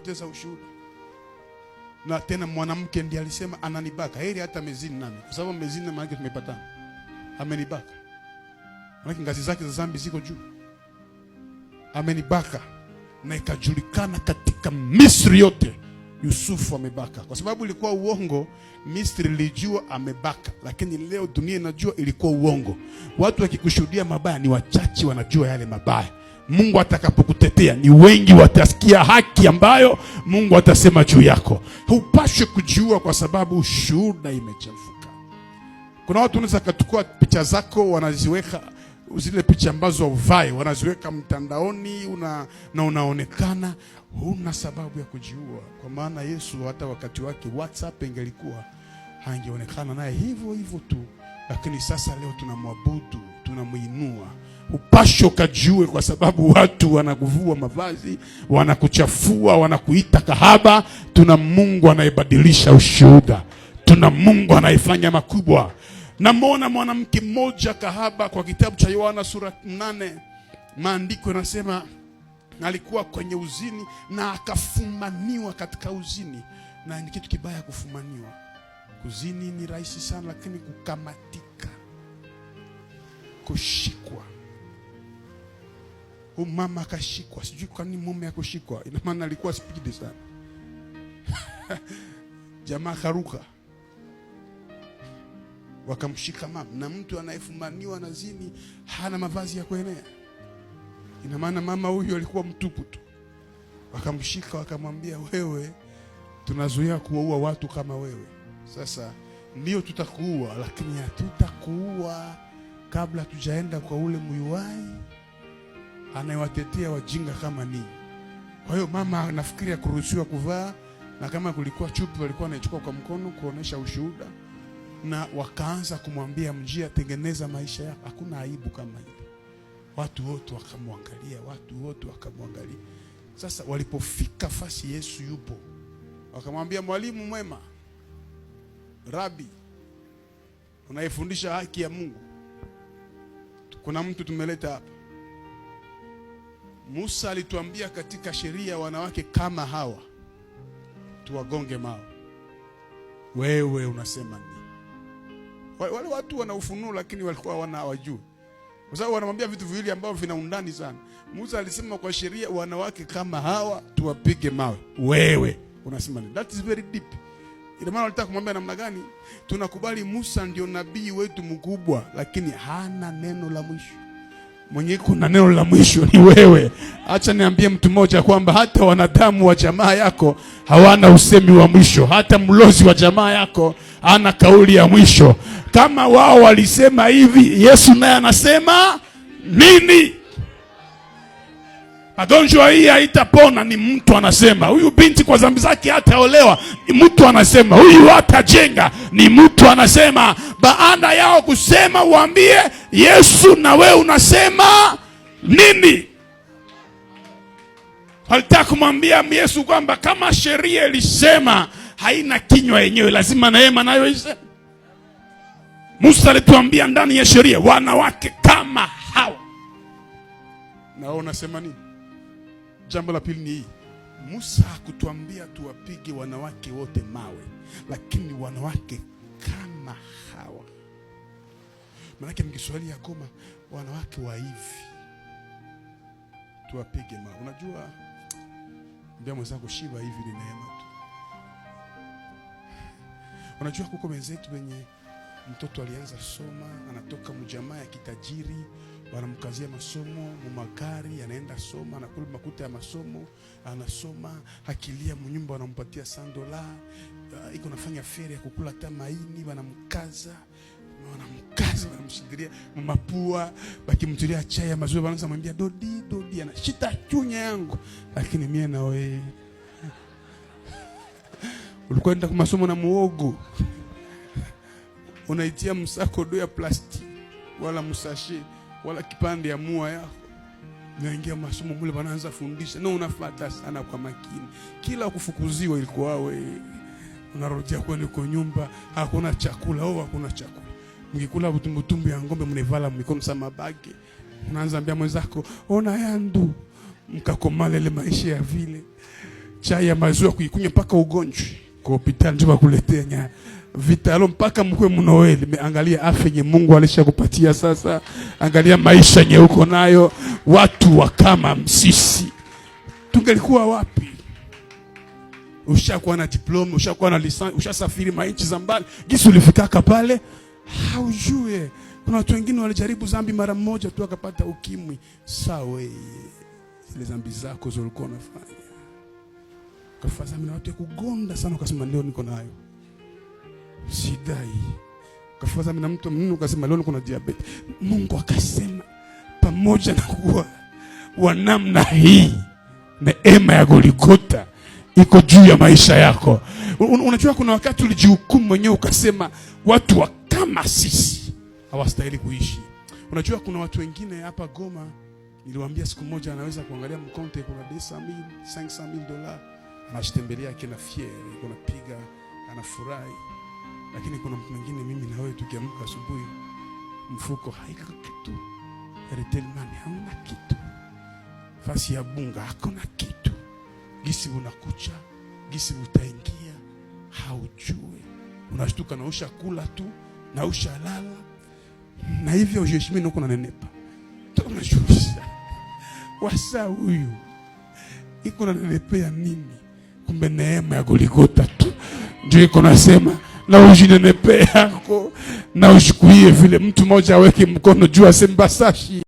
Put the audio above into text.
kupoteza ushuhuda. Na tena mwanamke ndiye alisema ananibaka. Heri hata mezini nami. Kwa sababu mezini maana yake tumepatana. Amenibaka. Maana ngazi zake za dhambi ziko juu. Amenibaka. Na ikajulikana katika Misri yote Yusufu amebaka. Kwa sababu ilikuwa uongo, Misri ilijua amebaka. Lakini leo dunia inajua ilikuwa uongo. Watu wakikushuhudia mabaya ni wachache wanajua yale mabaya. Mungu atakapokutetea ni wengi watasikia haki ambayo Mungu atasema juu yako. Hupaswi kujiua kwa sababu ushuhuda imechafuka. Kuna watu wanaweza kuchukua picha zako wanaziweka, zile picha ambazo uvai wanaziweka mtandaoni na unaonekana huna sababu ya kujiua. Kwa maana Yesu hata wakati wake WhatsApp ingelikuwa hangeonekana naye hivyo hivyo tu. Lakini sasa leo tunamwabudu, tunamuinua. Upasho kajue kwa sababu watu wanakuvua mavazi, wanakuchafua, wanakuita kahaba. Tuna Mungu anayebadilisha ushuhuda. Tuna Mungu anayefanya makubwa. Namuona mwanamke mmoja kahaba kwa kitabu cha Yohana sura 8. Maandiko yanasema alikuwa kwenye uzini na akafumaniwa katika uzini. Na ni kitu kibaya kufumaniwa. Kuzini ni rahisi sana, lakini kukamatika, kushikwa. Mama akashikwa, sijui kwa nini mume akushikwa. Ina maana alikuwa speed sana. Jamaa karuka. Wakamshika mama, na mtu anayefumaniwa na zini hana mavazi ya kuenea. Ina maana mama huyu alikuwa mtupu tu. Wakamshika wakamwambia, wewe tunazuia kuua watu kama wewe. Sasa ndio tutakuua, lakini hatutakuua kabla tujaenda kwa ule muyuwai anayewatetea wajinga kama ninyi. Kwa hiyo mama anafikiria kuruhusiwa kuvaa, na kama kulikuwa chupi walikuwa wanaichukua kwa mkono kuonesha ushuhuda. Na wakaanza kumwambia, mjia tengeneza maisha yako, hakuna aibu kama hilo. Watu wote wakamwangalia. Sasa walipofika fasi Yesu yupo, wakamwambia, mwalimu mwema, Rabi, unayefundisha haki ya Mungu, kuna mtu tumeleta hapa. Musa alituambia katika sheria wanawake kama hawa tuwagonge mawe. Wewe unasema nini? Wale watu wana ufunuo, lakini walikuwa hawajui. Kwa sababu wanamwambia vitu viwili ambavyo vina undani sana. Musa alisema kwa sheria wanawake kama hawa tuwapige mawe. Wewe unasema nini? That is very deep. Ina maana walitaka kumwambia namna gani? Tunakubali Musa ndio nabii wetu mkubwa, lakini hana neno la mwisho. Mwenye kuna neno la mwisho ni wewe. Acha niambie mtu mmoja kwamba hata wanadamu wa jamaa yako hawana usemi wa mwisho. Hata mlozi wa jamaa yako hana kauli ya mwisho. Kama wao walisema hivi, Yesu naye anasema nini? Magonjwa hii haitapona, ni mtu anasema. Huyu binti kwa dhambi zake hataolewa, ni mtu anasema. Huyu hatajenga, ni mtu anasema. Baada yao kusema, uambie Yesu na wewe unasema nini? Walitaka kumwambia Yesu kwamba kama sheria ilisema haina kinywa yenyewe, lazima neema nayo iseme. Musa alituambia ndani ya sheria wanawake kama hawa. Na wewe unasema nini? Jambo la pili ni hii. Musa hakutuambia tuwapige wanawake wote mawe, lakini wanawake kama hawa. Maana mkiswali ya Goma, wanawake wa hivi tuwapige mawe. Unajua, mbia mwenzako shiba hivi ni neema tu. Unajua kuko wenzetu wenye mtoto alianza soma, anatoka mjamaa ya kitajiri, wanamkazia masomo, magari, anaenda soma, anakula makuta ya masomo, anasoma, hakilia mnyumba wanampatia $100, iko nafanya feri ya kukula hata maini, wanamkaza, wanamshikilia mapua, bakimtulia chai ya maziwa, wanaanza kumwambia dodi, anashita chunya yangu. Lakini mimi na wewe ulikwenda kwa masomo na muogo, unaitia msako do ya plastiki wala msashe wala kipande ya mua yako, naingia masomo mule wanaanza fundisha, na unafuata sana kwa makini. Kila kufukuziwa ilikuwa wewe unarudia kwenda kwa nyumba, hakuna chakula au hakuna chakula. Mkikula butumbutumbu ya ngombe mnevala mikono sama bagi, unaanza ambia mwenzako ona yandu, mkakomale ile maisha ya vile. chai ya maziwa kuikunywa mpaka ugonjwe. Kwa hospitali ndio bakuletea vitalo mpaka mkwe mnoeli. Meangalia afya nye Mungu alishakupatia sasa. Angalia maisha nye uko nayo. Watu wa kama msisi tungelikuwa wapi? Ushakuwa na diploma, ushakuwa na lisansi, ushasafiri mainchi za mbali. Gisi ulifikaka pale haujue. Kuna watu wengine walijaribu zambi mara moja tu akapata ukimwi. Sawa, zile zambi zako zilikuwa unafanya. Kafaza mimi na watu kugonda sana ukasema leo niko nayo. Sidai. Kafaza mimi na mtu mnene ukasema leo niko na diabetes. Mungu akasema pamoja na kuwa wa namna hii neema ya Golgotha iko juu ya maisha yako. Unajua kuna wakati ulijihukumu mwenyewe ukasema watu wa kama sisi hawastahili kuishi. Unajua kuna watu wengine hapa Goma niliwaambia siku moja anaweza kuangalia mkonte kuna $500,000 anashitembelea kina fieri, kuna piga, anafurahi. Lakini kuna mtu mwingine mimi na wewe tukiamka asubuhi mfuko haika kitu. Airtel Money hauna kitu. Fasi ya bunga hakuna kitu. Gisi unakucha, gisi utaingia haujue. Unashtuka na ushakula tu, na ushalala. Na hivyo ujeshimi nuko na nenepa. Tunashusha. Wasa huyu iko na nenepea nini? Kumbe neema ya Golgotha tu ndio iko nasema na ujinenepea yako na ushukuie vile. Mtu mmoja aweke mkono juu asembasashi.